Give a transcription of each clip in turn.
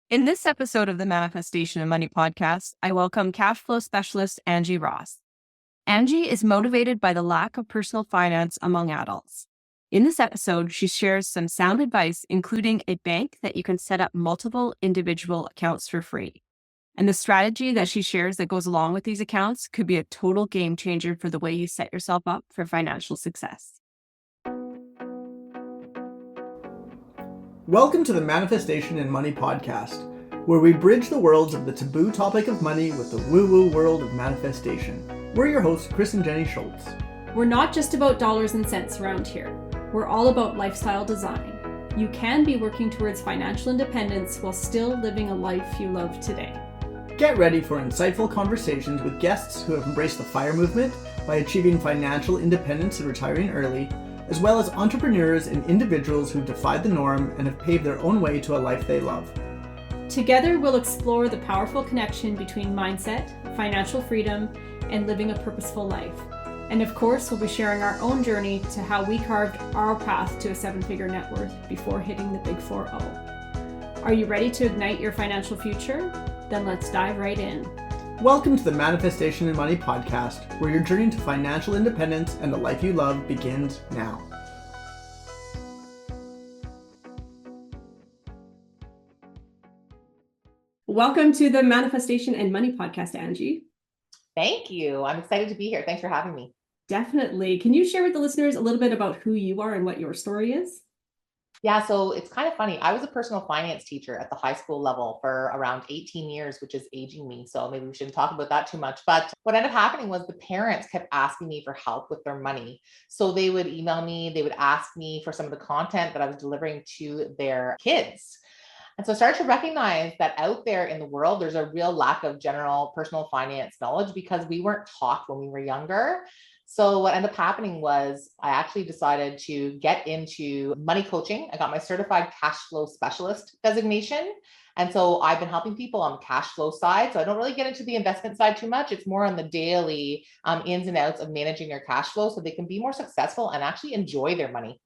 In this episode of the Manifestation and Money podcast, I welcome cash flow specialist Angie Ross. Angie is motivated by the lack of personal finance among adults. In this episode, she shares some sound advice, including a bank that you can set up multiple individual accounts for free. And the strategy that she shares that goes along with these accounts could be a total game changer for the way you set yourself up for financial success. Welcome to the Manifestation and Money podcast, where we bridge the worlds of the taboo topic of money with the woo-woo world of manifestation. We're your hosts, Chris and Jenni Schultz. We're not just about dollars and cents around here. We're all about lifestyle design. You can be working towards financial independence while still living a life you love today. Get ready for insightful conversations with guests who have embraced the FIRE movement by achieving financial independence and retiring early, as well as entrepreneurs and individuals who defied the norm and have paved their own way to a life they love. Together, we'll explore the powerful connection between mindset, financial freedom, and living a purposeful life. And of course, we'll be sharing our own journey to how we carved our path to a seven-figure net worth before hitting the big 4-0. Are you ready to ignite your financial future? Then let's dive right in. Welcome to the Manifestation and Money podcast, where your journey to financial independence and the life you love begins now. Welcome to the Manifestation and Money podcast, Angie. Thank you. I'm excited to be here. Thanks for having me. Definitely. Can you share with the listeners a little bit about who you are and what your story is? Yeah, so it's kind of funny. I was a personal finance teacher at the high school level for around 18 years, which is aging me. So maybe we shouldn't talk about that too much. But what ended up happening was the parents kept asking me for help with their money. So they would email me, they would ask me for some of the content that I was delivering to their kids. And so I started to recognize that out there in the world, there's a real lack of general personal finance knowledge because we weren't taught when we were younger. So what ended up happening was I actually decided to get into money coaching. I got my Certified Cashflow Specialist designation. And so I've been helping people on the cash flow side. So I don't really get into the investment side too much. It's more on the daily ins and outs of managing their cash flow so they can be more successful and actually enjoy their money.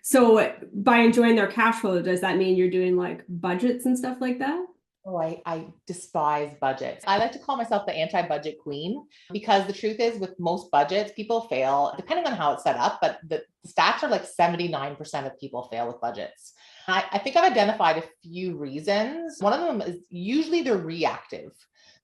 So by enjoying their cash flow, does that mean you're doing like budgets and stuff like that? Oh, I despise budgets. I like to call myself the anti-budget queen because the truth is with most budgets, people fail depending on how it's set up, but the stats are like 79% of people fail with budgets. I think I've identified a few reasons. One of them is usually they're reactive.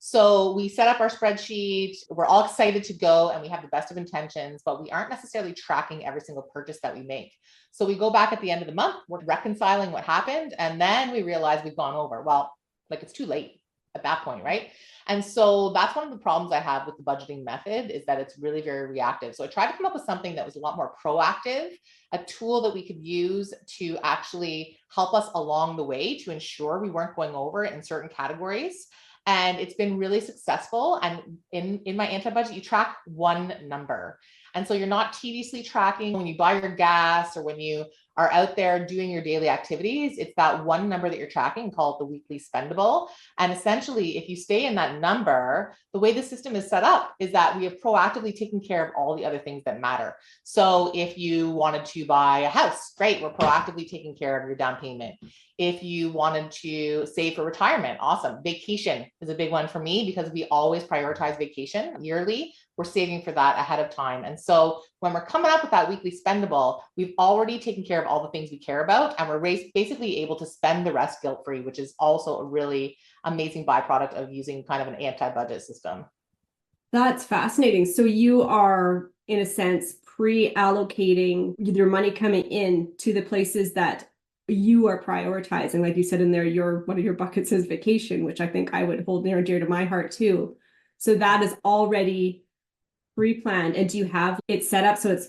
So we set up our spreadsheet, we're all excited to go and we have the best of intentions, but we aren't necessarily tracking every single purchase that we make. So we go back at the end of the month, we're reconciling what happened, and then we realize we've gone over. Well, like it's too late at that point, right? And so that's one of the problems I have with the budgeting method is that it's really very reactive. So I tried to come up with something that was a lot more proactive, a tool that we could use to actually help us along the way to ensure we weren't going over in certain categories. And it's been really successful. And in my anti-budget, you track one number. And so you're not tediously tracking when you buy your gas or when you are out there doing your daily activities. It's that one number that you're tracking, call it the weekly spendable. And essentially, if you stay in that number, the way the system is set up is that we have proactively taken care of all the other things that matter. So if you wanted to buy a house, great, we're proactively taking care of your down payment. If you wanted to save for retirement, awesome. Vacation is a big one for me because we always prioritize vacation yearly. We're saving for that ahead of time. And so when we're coming up with that weekly spendable, we've already taken care of all the things we care about. And we're basically able to spend the rest guilt-free, which is also a really amazing byproduct of using kind of an anti-budget system. That's fascinating. So you are, in a sense, pre-allocating your money coming in to the places that you are prioritizing. Like you said in there, one of your buckets is vacation, which I think I would hold near and dear to my heart too. So that is already pre-planned. And do you have it set up so it's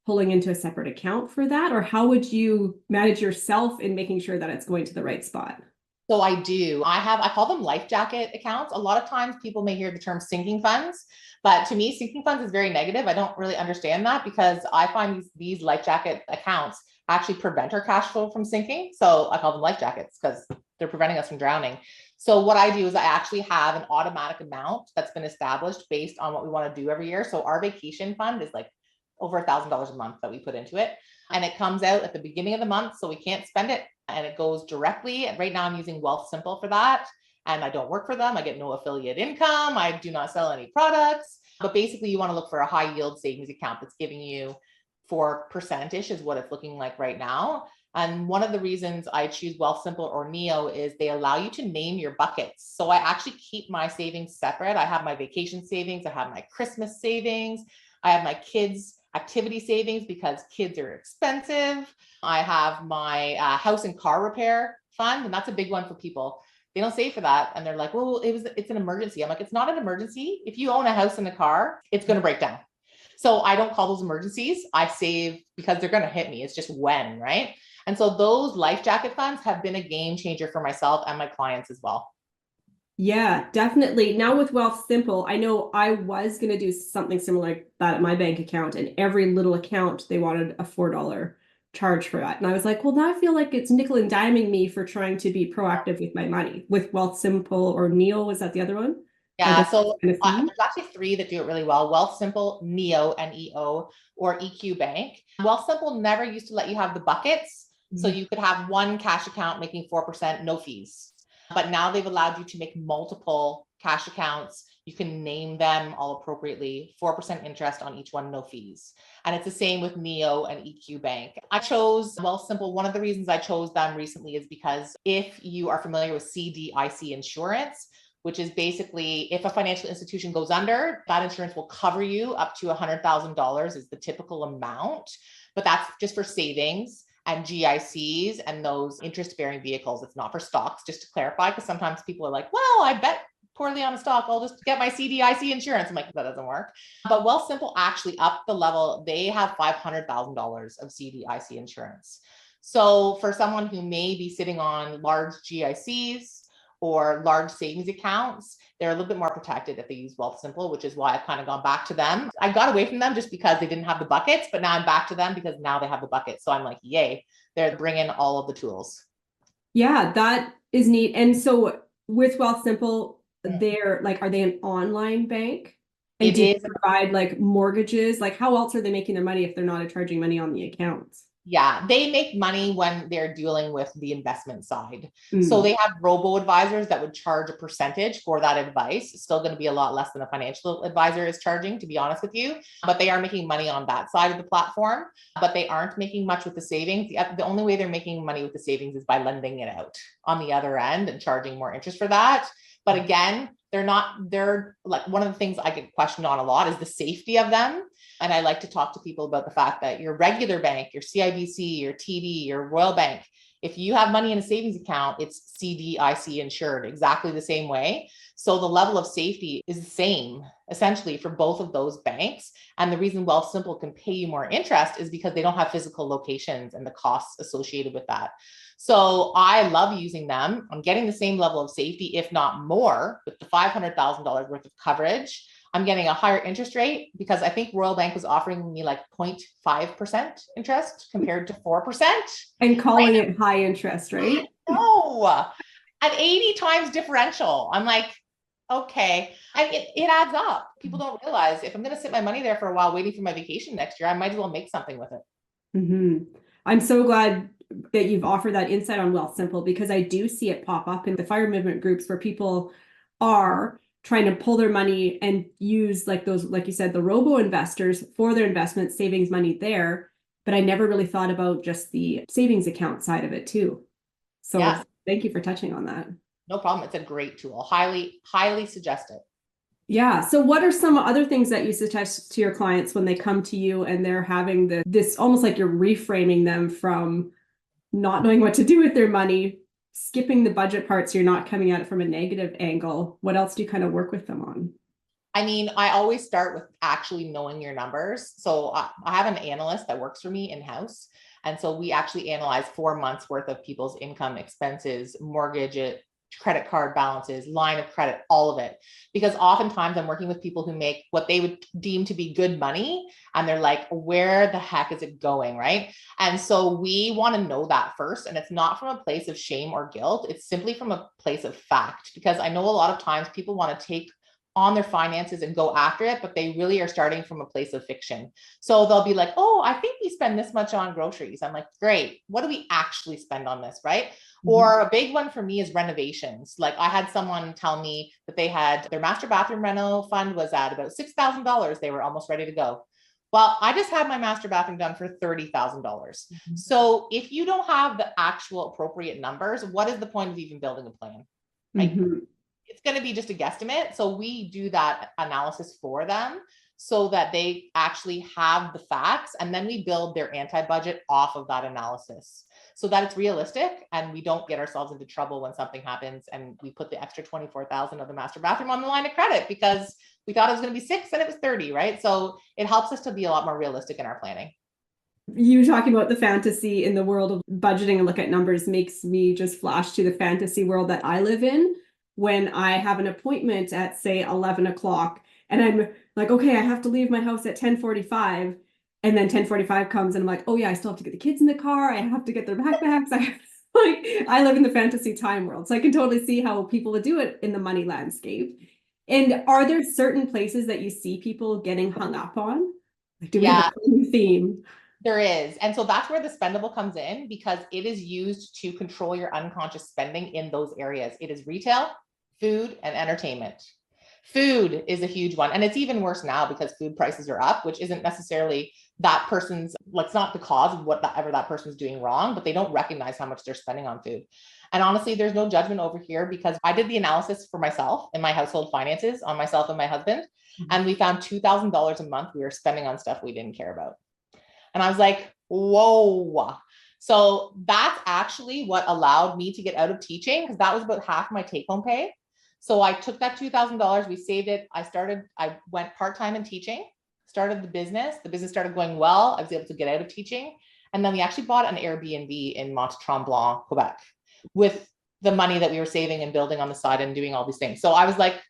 pulling into a separate account for that? Or how would you manage yourself in making sure that it's going to the right spot? So I do. I call them life jacket accounts. A lot of times people may hear the term sinking funds, but to me, sinking funds is very negative. I don't really understand that because I find these life jacket accounts actually prevent our cash flow from sinking. So I call them life jackets because they're preventing us from drowning. So what I do is I actually have an automatic amount that's been established based on what we want to do every year. So our vacation fund is like over $1,000 a month that we put into it. and it comes out at the beginning of the month. So we can't spend it, and it goes directly. Right now I'm using Wealthsimple for that. And I don't work for them. I get no affiliate income. I do not sell any products. But basically, you want to look for a high yield savings account that's giving you 4%-ish is what it's looking like right now. And one of the reasons I choose Wealthsimple or Neo is they allow you to name your buckets. So I actually keep my savings separate. I have my vacation savings. I have my Christmas savings. I have my kids' activity savings because kids are expensive. I have my house and car repair fund, and that's a big one for people. They don't save for that. And they're like, well, it's an emergency. I'm like, it's not an emergency. If you own a house and a car, it's going to break down. So I don't call those emergencies. I save because they're going to hit me. It's just when, right? And so those life jacket funds have been a game changer for myself and my clients as well. Yeah, definitely. Now with Wealthsimple, I know I was going to do something similar like that at my bank account, and every little account, they wanted a $4 charge for that. And I was like, well, now I feel like it's nickel and diming me for trying to be proactive with my money. With Wealthsimple or Neo, was that the other one? Yeah, so there's actually 3 that do it really well: Wealthsimple, Neo, N-E-O, or EQ Bank. Wealthsimple never used to let you have the buckets. So you could have one cash account making 4%, no fees. But now they've allowed you to make multiple cash accounts. You can name them all appropriately, 4% interest on each one, no fees. And it's the same with Neo and EQ Bank. I chose Wealthsimple. One of the reasons I chose them recently is because if you are familiar with CDIC insurance, which is basically if a financial institution goes under, that insurance will cover you up to $100,000 is the typical amount. But that's just for savings and GICs and those interest-bearing vehicles. It's not for stocks, just to clarify, because sometimes people are like, well, I bet poorly on a stock, I'll just get my CDIC insurance. I'm like, that doesn't work. But Wealthsimple actually upped the level. They have $500,000 of CDIC insurance. So for someone who may be sitting on large GICs or large savings accounts, they're a little bit more protected if they use Wealthsimple, which is why I've kind of gone back to them. I got away from them just because they didn't have the buckets, but now I'm back to them because now they have the buckets. So I'm like, yay, they're bringing all of the tools. Yeah, that is neat. And so with Wealthsimple, they're like, are they an online bank? And do they provide like mortgages? Like how else are they making their money if they're not charging money on the accounts? Yeah, they make money when they're dealing with the investment side. So they have robo advisors that would charge a percentage for that advice. It's still going to be a lot less than a financial advisor is charging, to be honest with you. But they are making money on that side of the platform, but they aren't making much with the savings. The only way they're making money with the savings is by lending it out on the other end and charging more interest for that. But again, they're like, one of the things I get questioned on a lot is the safety of them. And I like to talk to people about the fact that your regular bank, your CIBC, your TD, your Royal Bank, if you have money in a savings account, it's CDIC insured exactly the same way. So the level of safety is the same essentially for both of those banks. And the reason Wealthsimple can pay you more interest is because they don't have physical locations and the costs associated with that. So I love using them. I'm getting the same level of safety, if not more, with the $500,000 worth of coverage. I'm getting a higher interest rate because I think Royal Bank was offering me like 0.5% interest compared to 4%. And calling it high interest, right? No, an 80 times differential. I'm like, okay, it adds up. People don't realize if I'm going to sit my money there for a while waiting for my vacation next year, I might as well make something with it. I'm so glad that you've offered that insight on Wealthsimple, because I do see it pop up in the FIRE movement groups where people are trying to pull their money and use like those, like you said, the robo investors for their investment savings money there. But I never really thought about just the savings account side of it too. So thank you for touching on that. No problem. It's a great tool. Highly, highly suggest it. Yeah. So what are some other things that you suggest to your clients when they come to you and they're having this almost like you're reframing them from not knowing what to do with their money, skipping the budget part so you're not coming at it from a negative angle? What else do you kind of work with them on? I mean, I always start with actually knowing your numbers. So I have an analyst that works for me in-house. And so we actually analyze 4 months worth of people's income, expenses, mortgage, credit card balances, line of credit, all of it. Because oftentimes I'm working with people who make what they would deem to be good money. And they're like, where the heck is it going? Right. And so we want to know that first. And it's not from a place of shame or guilt. It's simply from a place of fact, because I know a lot of times people want to take on their finances and go after it, but they really are starting from a place of fiction. So they'll be like, oh, I think we spend this much on groceries. I'm like, great. What do we actually spend on this? Right. Mm-hmm. Or a big one for me is renovations. Like I had someone tell me that they had their master bathroom reno fund was at about $6,000. They were almost ready to go. Well, I just had my master bathroom done for $30,000. Mm-hmm. So if you don't have the actual appropriate numbers, what is the point of even building a plan? Right? Mm-hmm. It's going to be just a guesstimate. So we do that analysis for them so that they actually have the facts, and then we build their anti-budget off of that analysis so that it's realistic and we don't get ourselves into trouble when something happens and we put the extra 24,000 of the master bathroom on the line of credit because we thought it was going to be 6 and it was 30, right? So it helps us to be a lot more realistic in our planning. You talking about the fantasy in the world of budgeting and look at numbers makes me just flash to the fantasy world that I live in. When I have an appointment at say 11 o'clock and I'm like, okay, I have to leave my house at 10:45, and then 10:45 comes and I'm like, oh yeah, I still have to get the kids in the car. I have to get their backpacks. I live in the fantasy time world. So I can totally see how people would do it in the money landscape. And are there certain places that you see people getting hung up on? Like, do we have a theme? There is. And so that's where the spendable comes in, because it is used to control your unconscious spending in those areas. It is retail, food, and entertainment. Food is a huge one. And it's even worse now because food prices are up, which isn't necessarily that person's, like, it's not the cause of whatever that person's doing wrong, but they don't recognize how much they're spending on food. And honestly, there's no judgment over here because I did the analysis for myself and my household finances on myself and my husband. Mm-hmm. And we found $2,000 a month we were spending on stuff we didn't care about. And I was like, whoa. So that's actually what allowed me to get out of teaching, because that was about half my take-home pay. So I took that $2,000, we saved it. I went part-time in teaching, started the business. The business started going well. I was able to get out of teaching. And then we actually bought an Airbnb in Mont-Tremblant, Quebec, with the money that we were saving and building on the side and doing all these things. So I was like,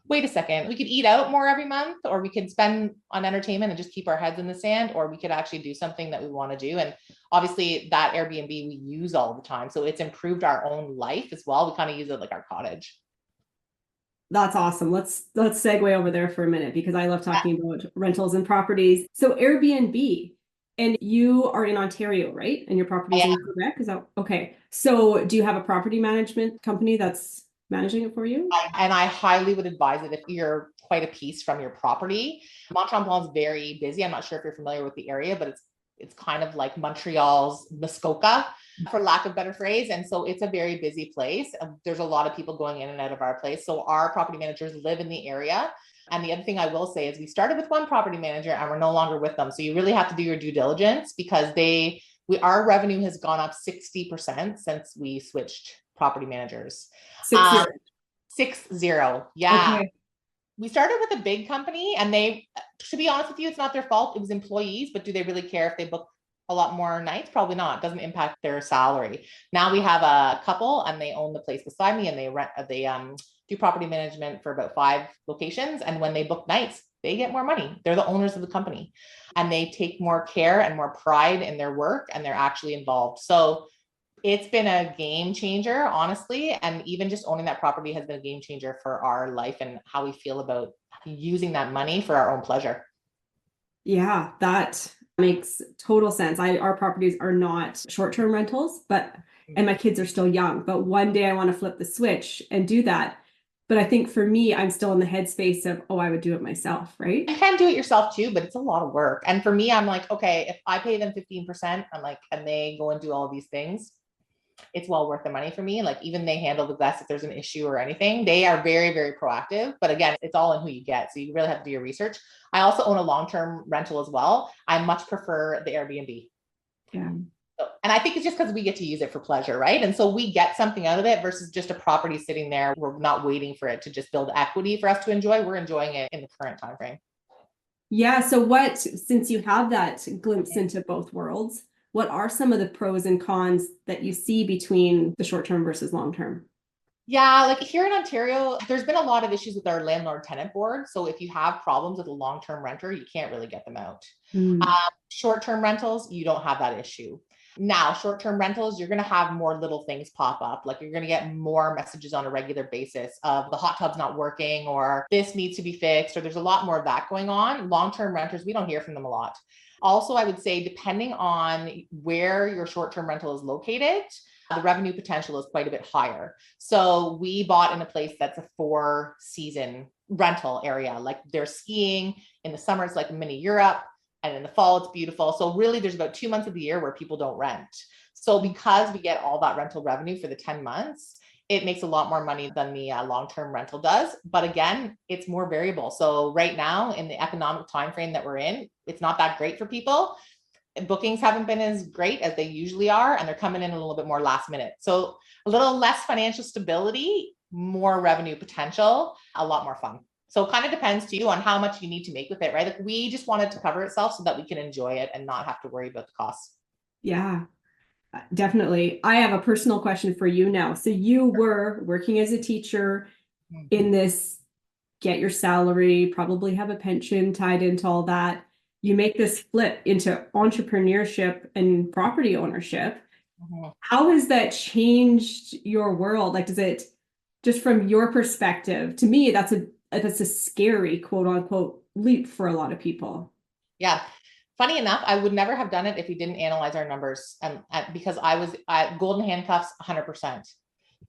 wait a second, we could eat out more every month, or we could spend on entertainment and just keep our heads in the sand, or we could actually do something that we want to do. And obviously that Airbnb we use all the time. So it's improved our own life as well. We kind of use it like our cottage. That's awesome. Let's segue over there for a minute, because I love talking about rentals and properties. So Airbnb, and you are in Ontario, right? And your property is in Quebec. Is that okay? So do you have a property management company that's managing it for you? And I highly would advise it if you're quite a piece from your property. Mont-Tremblant is very busy. I'm not sure if you're familiar with the area, but it's kind of like Montreal's Muskoka, for lack of a better phrase. And so it's a very busy place. There's a lot of people going in and out of our place. So our property managers live in the area. And the other thing I will say is we started with one property manager and we're no longer with them. So you really have to do your due diligence, because our revenue has gone up 60% since we switched property managers. 60. Yeah. Okay. We started with a big company, and to be honest with you, it's not their fault. It was employees, but do they really care if they book a lot more nights? Probably not. It doesn't impact their salary. Now we have a couple and they own the place beside me, and they do property management for about 5 locations. And when they book nights, they get more money. They're the owners of the company, and they take more care and more pride in their work, and they're actually involved. So it's been a game changer, honestly. And even just owning that property has been a game changer for our life and how we feel about using that money for our own pleasure. Yeah, that makes total sense. Our properties are not short-term rentals, and my kids are still young, but one day I want to flip the switch and do that. But I think for me, I'm still in the headspace of, I would do it myself, right? You can do it yourself too, but it's a lot of work. And for me, I'm like, okay, if I pay them 15%, I'm like, and they go and do all of these things, it's well worth the money for me. Like, even they handle the guests if there's an issue or anything. They are very, very proactive. But again, it's all in who you get. So you really have to do your research. I also own a long-term rental as well. I much prefer the Airbnb. Yeah. And I think it's just because we get to use it for pleasure, right? And so we get something out of it versus just a property sitting there. We're not waiting for it to just build equity for us to enjoy. We're enjoying it in the current time frame. Yeah. So since you have that glimpse into both worlds, what are some of the pros and cons that you see between the short-term versus long-term? Yeah, like here in Ontario, there's been a lot of issues with our landlord tenant board. So if you have problems with a long-term renter, you can't really get them out. Short-term rentals, you don't have that issue. Now, short-term rentals, you're going to have more little things pop up. Like you're going to get more messages on a regular basis of the hot tub's not working, or this needs to be fixed, or there's a lot more of that going on. Long-term renters, we don't hear from them a lot. Also, I would say depending on where your short-term rental is located, the revenue potential is quite a bit higher. So we bought in a place that's a 4-season rental area. Like they're skiing in the summer, it's like a mini Europe. And in the fall, it's beautiful. So really there's about 2 months of the year where people don't rent. So because we get all that rental revenue for the 10 months, it makes a lot more money than the long-term rental does. But again, it's more variable. So right now in the economic timeframe that we're in, it's not that great for people. Bookings haven't been as great as they usually are, and they're coming in a little bit more last minute. So a little less financial stability, more revenue potential, a lot more fun. So it kind of depends too on how much you need to make with it, right? Like we just want it to cover itself so that we can enjoy it and not have to worry about the costs. Yeah, definitely. I have a personal question for you now. So you were working as a teacher in this, get your salary, probably have a pension tied into all that. You make this flip into entrepreneurship and property ownership. How has that changed your world? Like, does it, just from your perspective, to me, that's a scary quote unquote leap for a lot of people. Yeah. Funny enough, I would never have done it if we didn't analyze our numbers. Because I was at golden handcuffs 100%.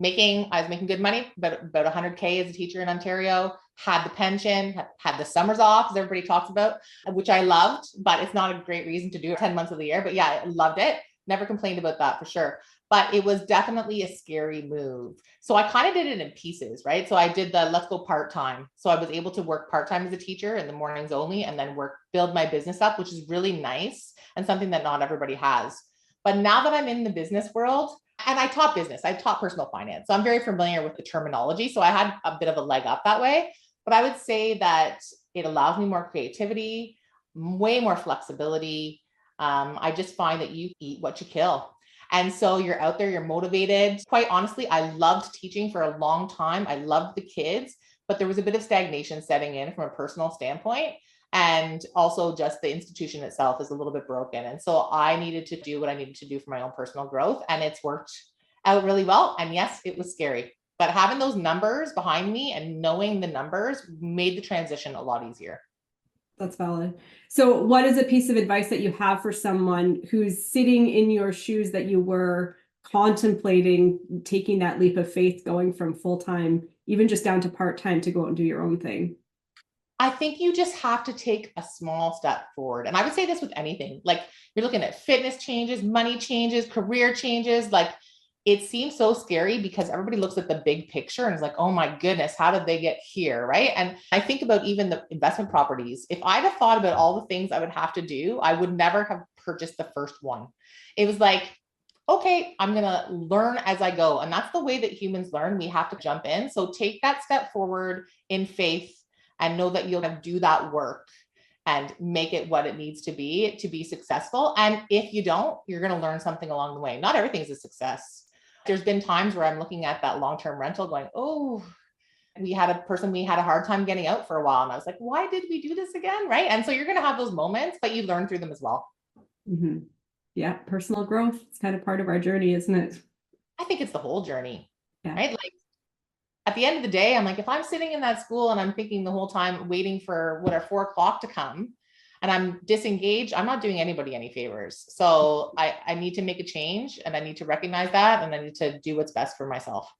I was making good money, but about 100K as a teacher in Ontario, had the pension, had the summers off, as everybody talks about, which I loved, but it's not a great reason to do it 10 months of the year. But yeah, I loved it. Never complained about that for sure. But it was definitely a scary move. So I kind of did it in pieces, right? So I did the let's go part-time. So I was able to work part-time as a teacher in the mornings only, and then build my business up, which is really nice and something that not everybody has. But now that I'm in the business world, and I taught business, I taught personal finance, so I'm very familiar with the terminology. So I had a bit of a leg up that way. But I would say that it allows me more creativity, way more flexibility. I just find that you eat what you kill. And so you're out there, you're motivated. Quite honestly, I loved teaching for a long time. I loved the kids, but there was a bit of stagnation setting in from a personal standpoint. And also just the institution itself is a little bit broken. And so I needed to do what I needed to do for my own personal growth. And it's worked out really well. And yes, it was scary, but having those numbers behind me and knowing the numbers made the transition a lot easier. That's valid. So what is a piece of advice that you have for someone who's sitting in your shoes, that you were contemplating taking that leap of faith, going from full-time, even just down to part-time, to go out and do your own thing? I think you just have to take a small step forward. And I would say this with anything, like you're looking at fitness changes, money changes, career changes, like it seems so scary because everybody looks at the big picture and is like, oh my goodness, how did they get here? Right. And I think about even the investment properties. If I'd have thought about all the things I would have to do, I would never have purchased the first one. It was like, okay, I'm going to learn as I go. And that's the way that humans learn. We have to jump in. So take that step forward in faith and know that you'll do that work and make it what it needs to be successful. And if you don't, you're going to learn something along the way. Not everything's a success. There's been times where I'm looking at that long-term rental going, oh, we had a hard time getting out for a while. And I was like, why did we do this again? Right. And so you're going to have those moments, but you learn through them as well. Mm-hmm. Yeah. Personal growth is kind of part of our journey, isn't it? I think it's the whole journey, yeah. Right? Like at the end of the day, I'm like, if I'm sitting in that school and I'm thinking the whole time waiting for 4:00 to come and I'm disengaged, I'm not doing anybody any favors. So I need to make a change, and I need to recognize that, and I need to do what's best for myself.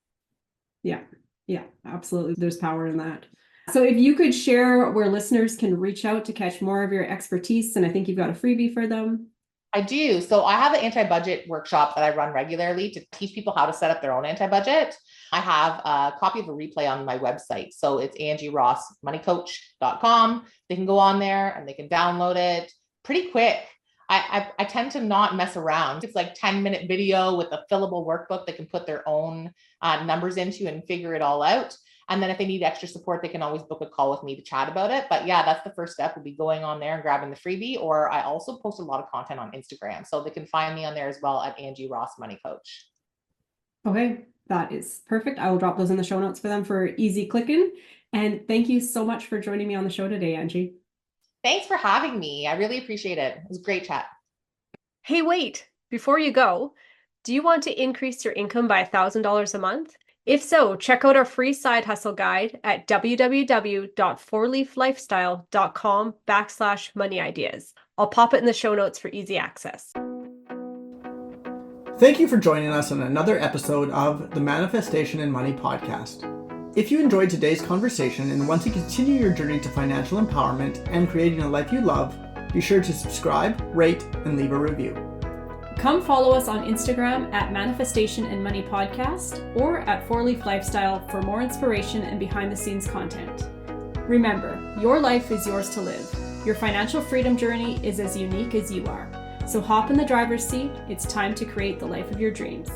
Yeah. Yeah, absolutely. There's power in that. So if you could share where listeners can reach out to catch more of your expertise, and I think you've got a freebie for them. I do. So I have an anti-budget workshop that I run regularly to teach people how to set up their own anti-budget. I have a copy of a replay on my website. So it's angierossmoneycoach.com. They can go on there and they can download it pretty quick. I tend to not mess around. It's like 10-minute video with a fillable workbook they can put their own numbers into and figure it all out. And then if they need extra support, they can always book a call with me to chat about it. But yeah, that's the first step, will be going on there and grabbing the freebie. Or I also post a lot of content on Instagram. So they can find me on there as well at Angie Ross Money Coach. Okay, that is perfect. I will drop those in the show notes for them for easy clicking. And thank you so much for joining me on the show today, Angie. Thanks for having me. I really appreciate it. It was a great chat. Hey, wait. Before you go, do you want to increase your income by $1,000 a month? If so, check out our free side hustle guide at www.fourleaflifestyle.com/money ideas. I'll pop it in the show notes for easy access. Thank you for joining us on another episode of the Manifestation and Money podcast. If you enjoyed today's conversation and want to continue your journey to financial empowerment and creating a life you love, be sure to subscribe, rate, and leave a review. Come follow us on Instagram at Manifestation and Money Podcast or at 4Leaf Lifestyle for more inspiration and behind-the-scenes content. Remember, your life is yours to live. Your financial freedom journey is as unique as you are. So hop in the driver's seat. It's time to create the life of your dreams.